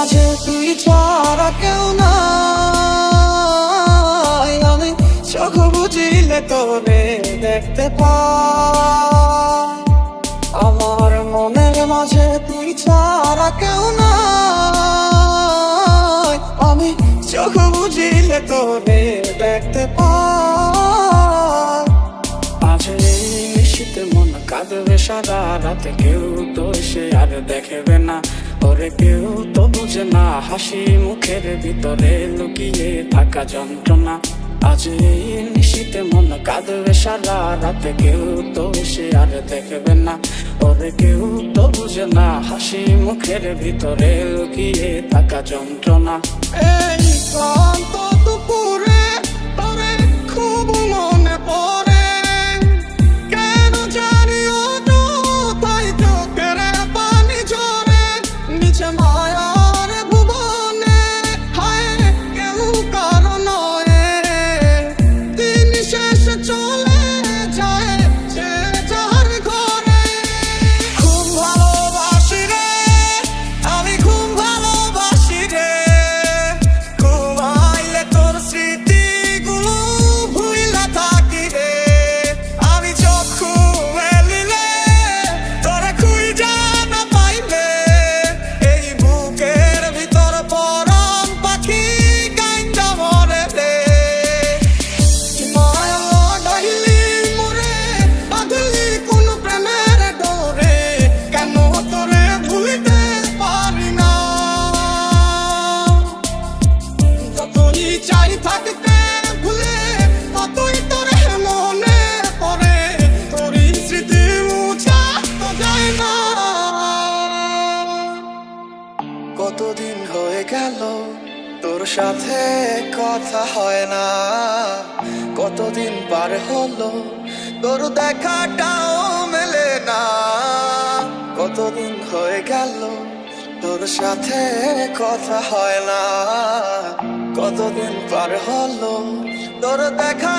মাঝে তুই ছাড়া কেউ নাই, আমি চোখ বুঝিলে তোরে দেখতে পাই। আমার মনের মাঝে তুই ছাড়া কেউ নাই, আমি চোখ বুঝিলে তোরে দেখতে পাই। মাঝে এই নিশীতে মন কাঁদবে সারা রাতে, কেউ তো এসে আর দেখবে না ওরে, কেউ তো বুঝে না হাসি মুখের ভিতরে লুকিয়ে থাকা যন্ত্রণা। আজ এই নিশীতে মন কাঁদবে সারা রাতে, কেউ তো এসে আর দেখবে না ওরে, কেউ তো বুঝে না হাসি মুখের ভিতরে লুকিয়ে থাকা যন্ত্রণা। এই ক্লান্ত দুপুরে তোরে খুব মনে পড়ে, কেন জানিও তো তাই চোখের পানি ঝরে। নিচে মায়ার ভুবনে হায় কেউ কারো নয়, দিন শেষে চলে যায় যে যার ঘরে। খুব ভালোবাসি রে, আমি খুব ভালোবাসি রে, ঘুমাইলে তোর স্মৃতিগুলো ভুইলা থাকি রে। আমি চক্ষু মেলিলে তোরে খুঁজা না পাইলে, এই বুকের ভিতর পরাণ পাখি গাইন্দা মরে রে। মায়া লাগাইলি মোরে, বাঁধলি কোন প্রেমের ডোরে, কেন তোরে ভুলিতে পারি না। যতই চাই থাকতে ভুলে, ততই তোরে মনে পড়ে, তোরই স্মৃতি মুছা তো যায় না। কতদিন হয়ে গেল তোর সাথে কথা হয় না, কতদিন পার হলো তোর দেখাটাও মেলে না। কতদিন হয়ে গেল তোর সাথে কথা হয় না, কতদিন পার হলো তোর দেখা